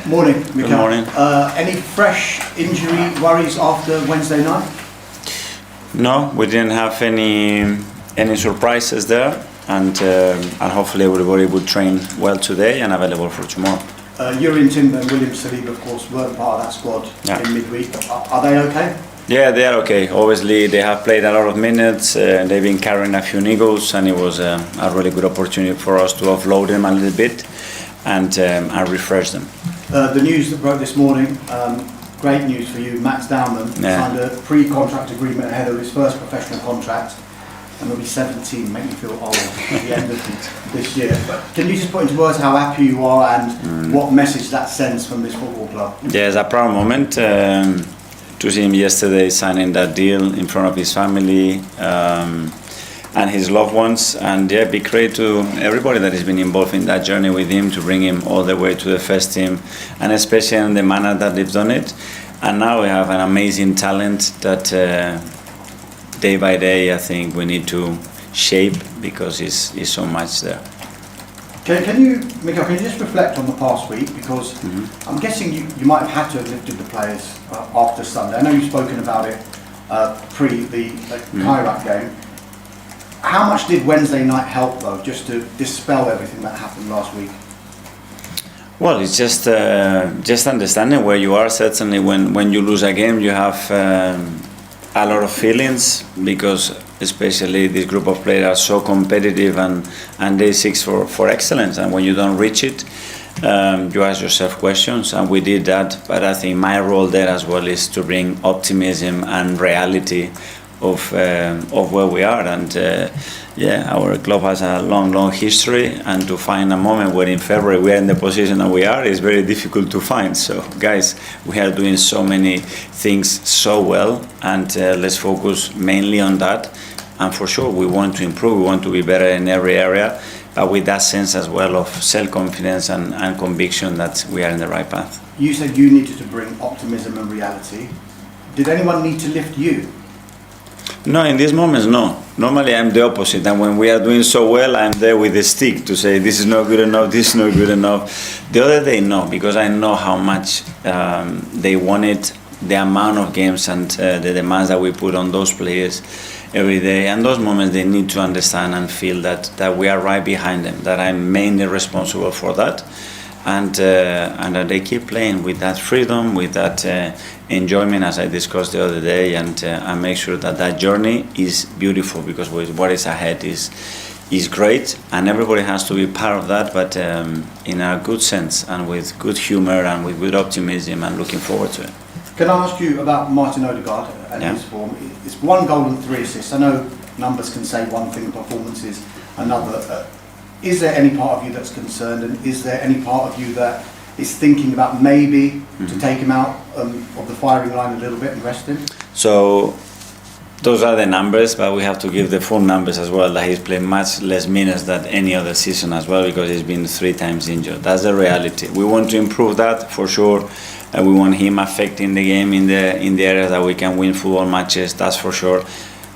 Morning, Mikael. Good morning. Any fresh injury worries after Wednesday night? No, we didn't have any surprises there, and hopefully everybody would train well today and available for tomorrow. Wtieimber and William Saliba, of course, weren't part of that squad in midweek. Are they okay? Yeah, they are okay. Obviously, they have played a lot of minutes. They've been carrying a few niggles, and it was a really good opportunity for us to offload them a little bit and refresh them. The news that broke this morning, great news for you. Max Dowman signed a pre-contract agreement ahead of his first professional contract, and he'll be 17, make me feel old at the end of this year. But can you just put into words how happy you are and what message that sends from this football club? Yeah, it's a proud moment to see him yesterday signing that deal in front of his family and his loved ones, and yeah, big credit to everybody that has been involved in that journey with him to bring him all the way to the first team, and especially in the manner that they've done it. And now we have an amazing talent that day by day I think we need to shape, because it's so much there. Can you, Mikael, can you just reflect on the past week? Because I'm guessing you might have had to have lifted the players after Sunday. I know you've spoken about it pre the Kairat game. How much did Wednesday night help, though, just to dispel everything that happened last week? Well, it's just understanding where you are. Certainly, when you lose a game, you have a lot of feelings, because especially this group of players are so competitive and they seek for excellence. And when you don't reach it, you ask yourself questions, and we did that. But I think my role there as well is to bring optimism and reality of where we are, and our club has a long history, and to find a moment where in February we are in the position that we are is very difficult to find. So guys, we are doing so many things so well, and let's focus mainly on that. And for sure we want to improve, we want to be better in every area, but with that sense as well of self-confidence and conviction that we are in the right path. You said you needed to bring optimism and reality. Did anyone need to lift you? No, in these moments, no. Normally I'm the opposite, and when we are doing so well, I'm there with the stick to say this is not good enough, this is not good enough. The other day, no, because I know how much they wanted, the amount of games and the demands that we put on those players every day. And those moments, they need to understand and feel that we are right behind them, that I'm mainly responsible for that. And that they keep playing with that freedom, with that enjoyment, as I discussed the other day, and make sure that journey is beautiful, because what is ahead is great, and everybody has to be part of that, but in a good sense and with good humor and with good optimism, and looking forward to it. Can I ask you about Martin Odegaard and his form? It's 1 goal and 3 assists. I know numbers can say one thing, performance is another. Is there any part of you that's concerned, and is there any part of you that is thinking about maybe to take him out of the firing line a little bit and rest him? So those are the numbers, but we have to give the full numbers as well, that he's played much less minutes than any other season as well, because he's been 3 times injured. That's the reality. We want to improve that for sure. We want him affecting the game in the areas that we can win football matches, that's for sure.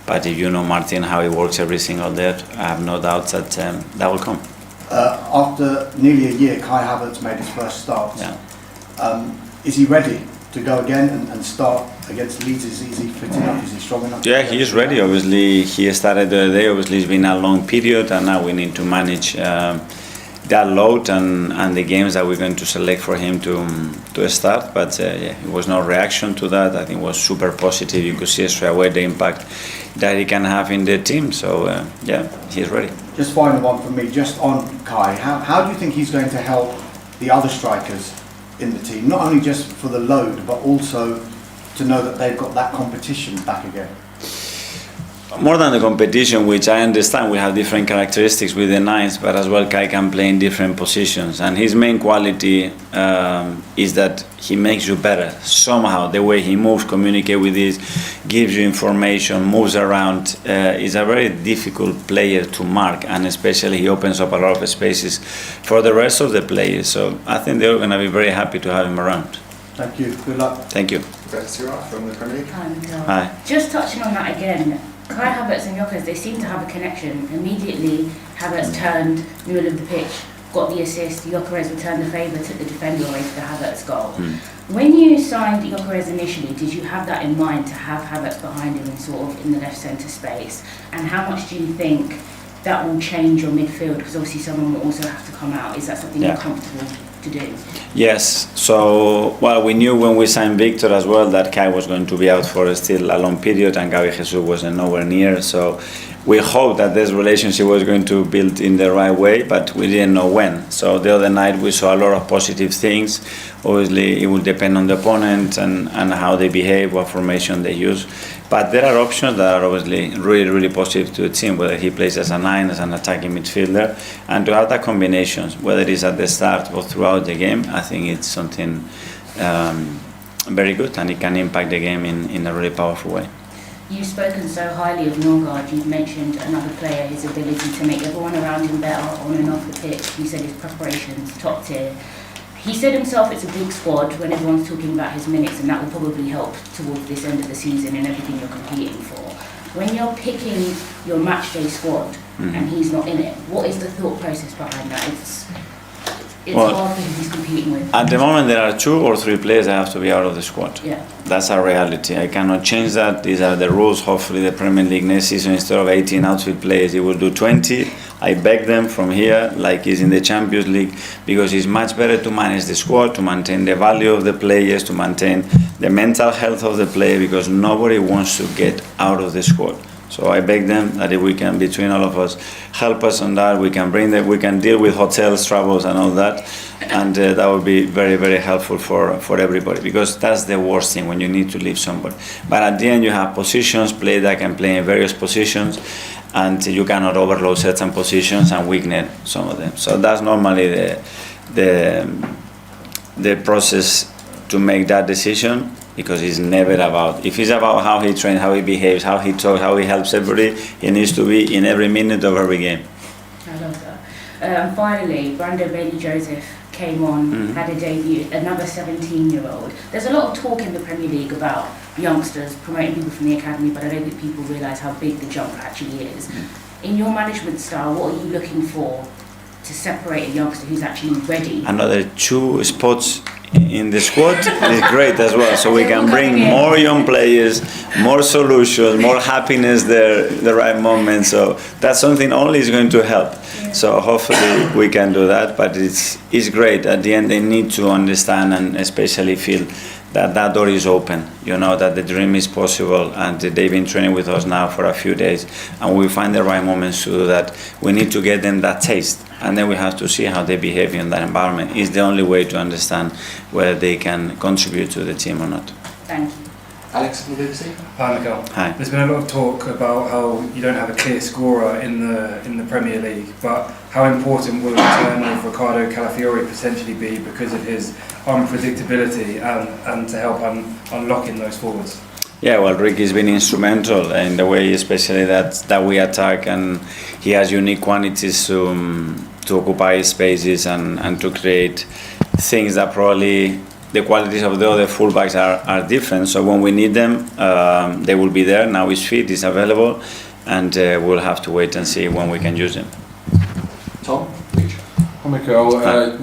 But if you know Martin, how he works every single day, I have no doubt that that will come. After nearly a year, Kai Havertz made his first start. Yeah. Is he ready to go again and start against Leeds? Is he fit enough? Is he strong enough? Yeah, he is ready. Obviously, he started the other day. Obviously, it's been a long period, and now we need to manage that load and the games that we're going to select for him to start. But it was no reaction to that. I think it was super positive. You could see straight away the impact that he can have in the team. So he's ready. Just final one from me, just on Kai. How do you think he's going to help the other strikers in the team? Not only just for the load, but also to know that they've got that competition back again. More than the competition, which I understand we have different characteristics with the nines, but as well Kai can play in different positions, and his main quality is that he makes you better somehow. The way he moves, communicate with this, gives you information, moves around, is a very difficult player to mark, and especially he opens up a lot of spaces for the rest of the players. So I think they're going to be very happy to have him around. Thank you. Good luck. Thank you. From the Premier League. Hi. Just touching on that again, Kai Havertz and Jokic, they seem to have a connection. Immediately, Havertz turned middle of the pitch, got the assist. Gyökeres returned the favour, took the defender away for the Havertz goal. When you signed Gyökeres initially, did you have that in mind to have Havertz behind him and sort of in the left centre space? And how much do you think that will change your midfield? Because obviously someone will also have to come out. Is that something you're comfortable to do? Yes. So, well, we knew when we signed Victor as well that Kai was going to be out for still a long period and Gabi Jesus was nowhere near. So we hoped that this relationship was going to build in the right way, but we didn't know when. So the other night we saw a lot of positive things. Obviously, it will depend on the opponent and how they behave, what formation they use. But there are options that are obviously really, really positive to the team, whether he plays as a 9, as an attacking midfielder, and to have that combinations, whether it's at the start or throughout the game, I think it's something very good, and it can impact the game in a really powerful way. You've spoken so highly of Norgard. You've mentioned another player, his ability to make everyone around him better on and off the pitch. You said his preparation's top tier. He said himself it's a big squad when everyone's talking about his minutes, and that will probably help towards this end of the season and everything you're competing for. When you're picking your matchday squad and he's not in it, what is the thought process behind that? It's hard because he's competing with. At the moment, there are 2 or 3 players that have to be out of the squad. Yeah. That's our reality. I cannot change that. These are the rules. Hopefully, the Premier League next season, instead of 18 outfield players, it will do 20. I beg them from here, like it's in the Champions League, because it's much better to manage the squad, to maintain the value of the players, to maintain the mental health of the player, because nobody wants to get out of the squad. So I beg them that if we can, between all of us, help us on that, we can deal with hotels, travels and all that, and that would be very, very helpful for everybody, because that's the worst thing when you need to leave somebody. But at the end you have positions, players that can play in various positions, and you cannot overload certain positions and weaken some of them. So that's normally the process to make that decision. Because it's never about, if it's about how he trains, how he behaves, how he talks, how he helps everybody, he needs to be in every minute of every game. I love that. And finally, Brando Bailey-Joseph came on, had a debut, another 17-year-old. There's a lot of talk in the Premier League about youngsters promoting people from the academy, but I don't think people realise how big the jump actually is. In your management style, what are you looking for to separate a youngster who's actually ready? Another 2 spots in the squad is great as well, so we can bring more young players, more solutions, more happiness there, the right moment. So that's something only is going to help. So hopefully we can do that, but it's great. At the end they need to understand and especially feel that door is open, you know, that the dream is possible, and they've been training with us now for a few days, and we find the right moments to do that. We need to get them that taste, and then we have to see how they behave in that environment. It's the only way to understand whether they can contribute to the team or not. Thank you. Alex from the BBC. Hi, Miguel. Hi. There's been a lot of talk about how you don't have a clear scorer in the Premier League, but how important will the return of Ricardo Calafiori potentially be because of his unpredictability and to help unlocking those forwards? Yeah, well, Ricky's been instrumental in the way, especially that we attack, and he has unique qualities to occupy spaces and to create things that probably the qualities of the other fullbacks are different. So when we need them, they will be there. Now he's fit, he's available, and we'll have to wait and see when we can use him. Tom? Hi, Michael.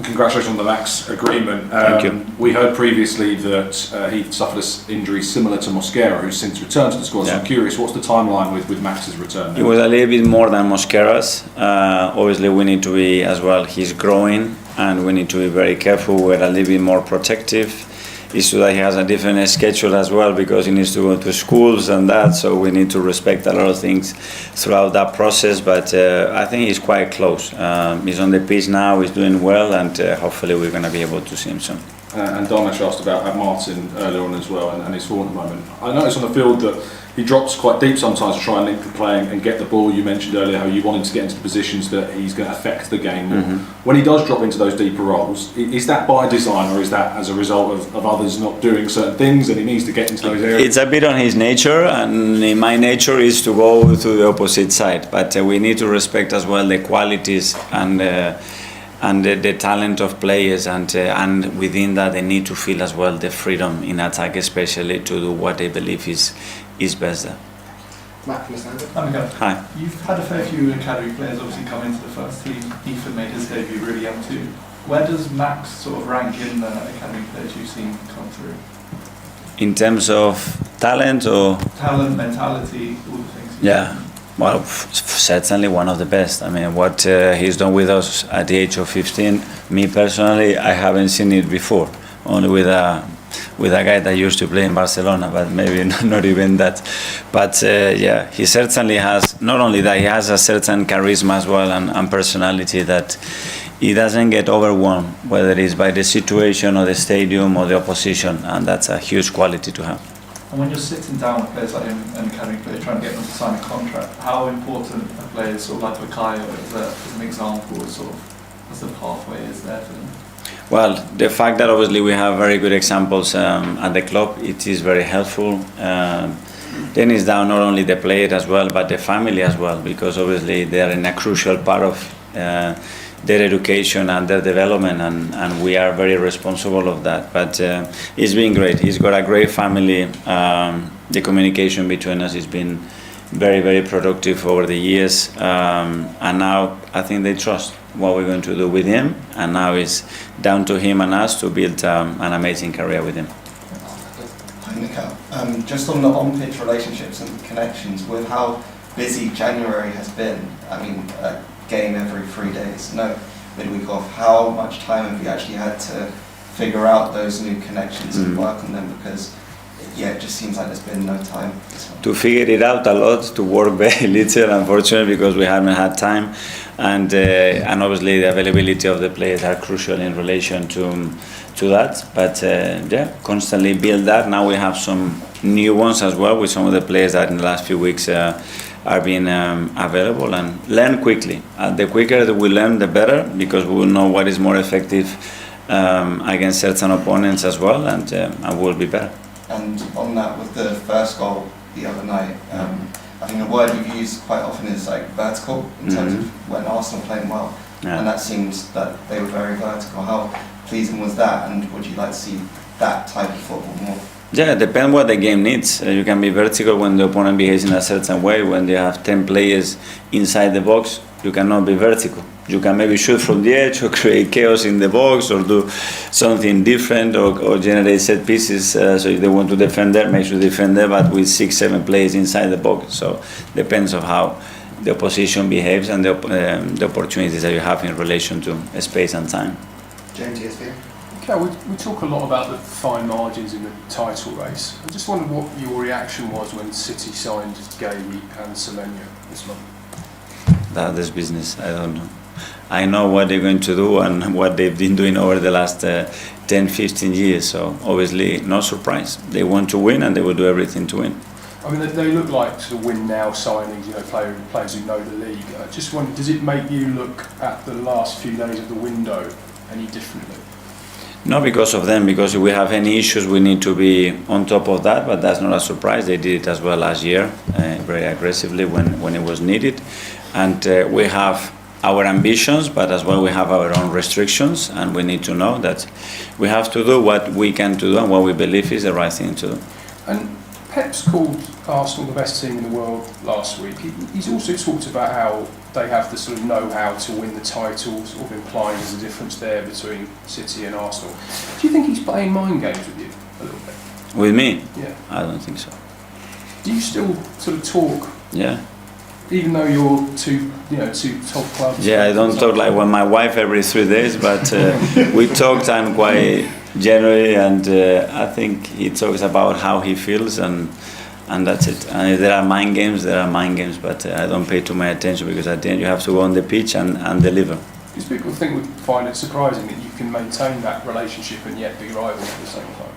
Congratulations on the Max agreement. Thank you. We heard previously that he suffered an injury similar to Mosquera, who's since returned to the squad. So I'm curious, what's the timeline with Max's return? It was a little bit more than Mosquera's. Obviously, we need to be as well. He's growing, and we need to be very careful. We're a little bit more protective. It's true that he has a different schedule as well because he needs to go to schools and that, so we need to respect a lot of things throughout that process, but I think he's quite close. He's on the pitch now, he's doing well, and hopefully we're going to be able to see him soon. And Damesh asked about Martin earlier on as well and his form at the moment. I noticed on the field that he drops quite deep sometimes to try and link the play and get the ball. You mentioned earlier how you want him to get into the positions that he's going to affect the game more. When he does drop into those deeper roles, is that by design or is that as a result of others not doing certain things and he needs to get into those areas? It's a bit on his nature, and my nature is to go to the opposite side, but we need to respect as well the qualities and the talent of players, and within that they need to feel as well the freedom in attack, especially to do what they believe is best there. Matt from the Standard. Hi. You've had a fair few academy players obviously come into the first team. Ethan made his debut really young too. Where does Max sort of rank in the academy players you've seen come through? In terms of talent or? Talent, mentality, all the things. Yeah, well, certainly one of the best. I mean, what he's done with us at the age of 15, me personally, I haven't seen it before. Only with a guy that used to play in Barcelona, but maybe not even that. But yeah, he certainly has, not only that, he has a certain charisma as well and personality that he doesn't get overwhelmed, whether it's by the situation or the stadium or the opposition, and that's a huge quality to have. And when you're sitting down with players like him, an academy player, trying to get them to sign a contract, how important are players sort of like Bukayo as an example, as sort of as the pathway is there for them? Well, the fact that obviously we have very good examples at the club, it is very helpful. Then it's down not only the player as well, but the family as well, because obviously they are in a crucial part of their education and their development, and we are very responsible of that. But it's been great. He's got a great family. The communication between us has been very, very productive over the years, and now I think they trust what we're going to do with him, and now it's down to him and us to build an amazing career with him. Heineke, just on the on-pitch relationships and connections, with how busy January has been, I mean, a game every 3 days, no midweek off, how much time have you actually had to figure out those new connections and work on them? Because yeah, it just seems like there's been no time. To figure it out a lot, to work very little, unfortunately, because we haven't had time, and obviously the availability of the players are crucial in relation to that. But yeah, constantly build that. Now we have some new ones as well with some of the players that in the last few weeks are being available, and learn quickly. The quicker that we learn, the better, because we will know what is more effective against certain opponents as well, and we'll be better. And on that, with the first goal the other night, I think the word we've used quite often is like vertical in terms of when Arsenal playing well, and that seems that they were very vertical. How pleasing was that, and would you like to see that type of football more? Yeah, it depends what the game needs. You can be vertical when the opponent behaves in a certain way. When they have 10 players inside the box, you cannot be vertical. You can maybe shoot from the edge or create chaos in the box or do something different or generate set pieces. So if they want to defend there, make sure they defend there, but with 6-7 players inside the box. So depends on how the opposition behaves and the opportunities that you have in relation to space and time. James, yes, Theo? Okay, we talk a lot about the fine margins in the title race. I just wondered what your reaction was when City signed Gay and Semenyo this month. That's business. I don't know. I know what they're going to do and what they've been doing over the last 10, 15 years. So obviously, no surprise. They want to win and they will do everything to win. I mean, they look like sort of win now signings, you know, players who know the league. I just wondered, does it make you look at the last few days of the window any differently? Not because of them, because if we have any issues, we need to be on top of that, but that's not a surprise. They did it as well last year, very aggressively when it was needed. And we have our ambitions, but as well we have our own restrictions, and we need to know that we have to do what we can do and what we believe is the right thing to do. And Pep's called Arsenal the best team in the world last week. He's also talked about how they have the sort of know-how to win the title, sort of implying there's a difference there between City and Arsenal. Do you think he's playing mind games with you a little bit? With me? Yeah. I don't think so. Do you still sort of talk? Yeah. Even though you're two top clubs. Yeah, I don't talk like with my wife every 3 days, but we talked and quite generally, and I think he talks about how he feels, and that's it. And if there are mind games, there are mind games, but I don't pay too much attention, because at the end you have to go on the pitch and deliver. Because people would find it surprising that you can maintain that relationship and yet be rivals at the same time.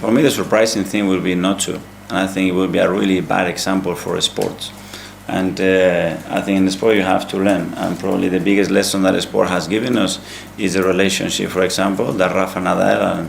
For me, the surprising thing will be not to, and I think it will be a really bad example for sports. And I think in the sport you have to learn, and probably the biggest lesson that the sport has given us is the relationship, for example, that Rafa Nadal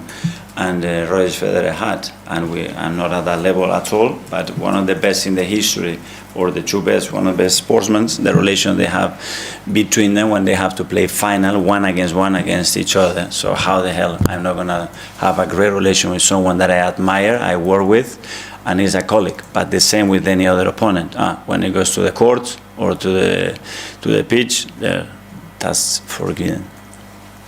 and Roger Federer had. And I'm not at that level at all, but one of the best in the history, or the two best, one of the best sportsmen, the relation they have between them when they have to play final one against each other. So how the hell I'm not going to have a great relation with someone that I admire, I work with, and he's a colleague. But the same with any other opponent. When it goes to the court or to the pitch, that's forgiven.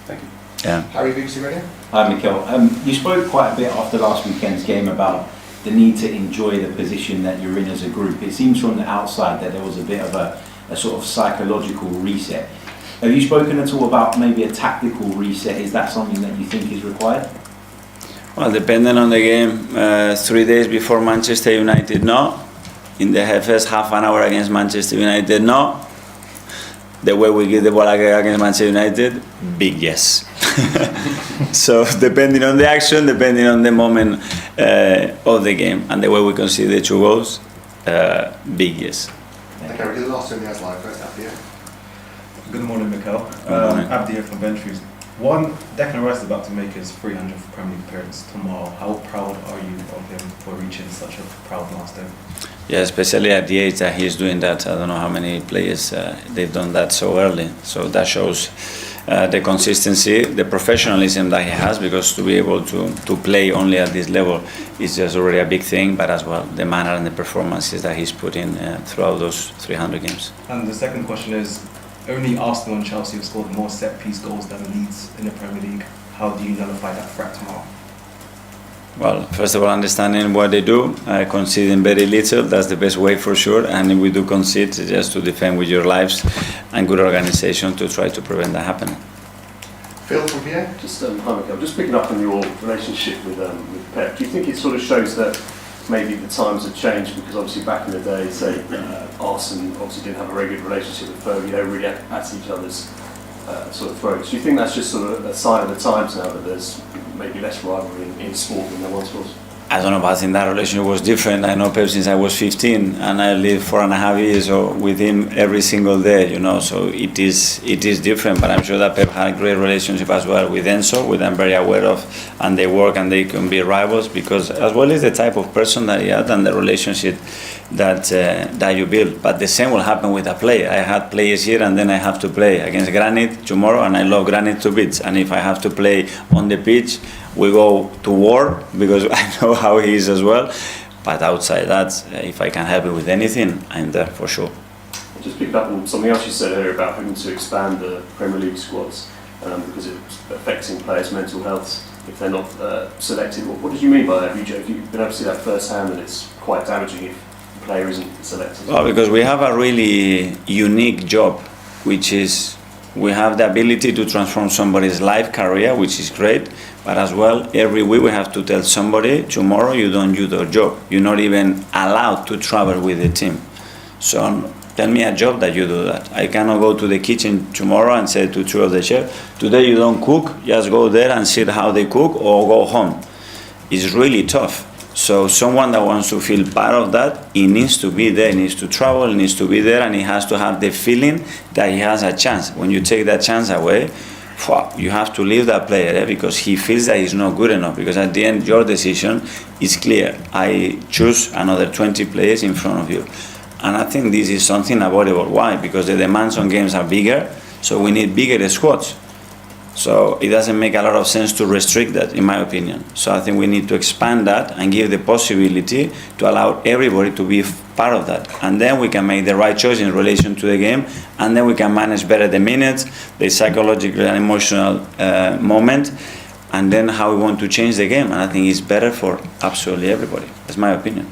Thank you. Yeah. Harry, BBC Radio. Hi, Mikel. You spoke quite a bit after last weekend's game about the need to enjoy the position that you're in as a group. It seems from the outside that there was a bit of a sort of psychological reset. Have you spoken at all about maybe a tactical reset? Is that something that you think is required? Well, depending on the game, 3 days before Manchester United, no. In the first half an hour against Manchester United, no. The way we give the ball against Manchester United, big yes. So depending on the action, depending on the moment of the game, and the way we concede the 2 goals, big yes. Okay, we'll do the last 2 in the As live first after you. Good morning, Mikel. Good morning. Abdi here from Ventures. One, Declan Rice is about to make his 300th Premier League appearance tomorrow. How proud are you of him for reaching such a proud milestone? Yeah, especially at the age that he's doing that. I don't know how many players they've done that so early. So that shows the consistency, the professionalism that he has, because to be able to play only at this level is just already a big thing, but as well the manner and the performances that he's put in throughout those 300 games. And the second question is, only Arsenal and Chelsea have scored more set-piece goals than Leeds in the Premier League. How do you nullify that threat tomorrow? Well, first of all, understanding what they do, conceding very little, that's the best way for sure. And if we do concede, just to defend with your lives and good organisation to try to prevent that happening. Phil from Pierre. Just, hi Michael, just picking up on your relationship with Pep, do you think it sort of shows that maybe the times have changed? Because obviously back in the day, say, Arsenal obviously didn't have a very good relationship with Fergie, they were really at each other's sort of throats. Do you think that's just sort of a sign of the times now, that there's maybe less rivalry in sport than there once was? I don't know, but I think that relationship was different. I know Pep since I was 15, and I lived 4.5 years with him every single day, you know, so it is different, but I'm sure that Pep had a great relationship as well with Enzo, which I'm very aware of, and they work and they can be rivals, because as well as the type of person that he had and the relationship that you build. But the same will happen with a player. I had players here, and then I have to play against Granit tomorrow, and I love Granit to bits, and if I have to play on the pitch, we go to war, because I know how he is as well. But outside that, if I can help him with anything, I'm there for sure. Just picked up on something else you said earlier about having to expand the Premier League squads because it's affecting players' mental health if they're not selected. What did you mean by that? Have you been able to see that firsthand, that it's quite damaging if the player isn't selected? Well, because we have a really unique job, which is we have the ability to transform somebody's life, career, which is great, but as well, every week we have to tell somebody, tomorrow you don't do your job. You're not even allowed to travel with the team. So tell me a job that you do that. I cannot go to the kitchen tomorrow and say to 2 of the chefs, today you don't cook, just go there and see how they cook or go home. It's really tough. So someone that wants to feel part of that, he needs to be there, he needs to travel, he needs to be there, and he has to have the feeling that he has a chance. When you take that chance away, you have to leave that player because he feels that he's not good enough, because at the end your decision is clear. I choose another 20 players in front of you. And I think this is something avoidable. Why? Because the demands on games are bigger, so we need bigger squads. So it doesn't make a lot of sense to restrict that, in my opinion. So I think we need to expand that and give the possibility to allow everybody to be part of that. And then we can make the right choice in relation to the game, and then we can manage better the minutes, the psychological and emotional moment, and then how we want to change the game. And I think it's better for absolutely everybody. That's my opinion.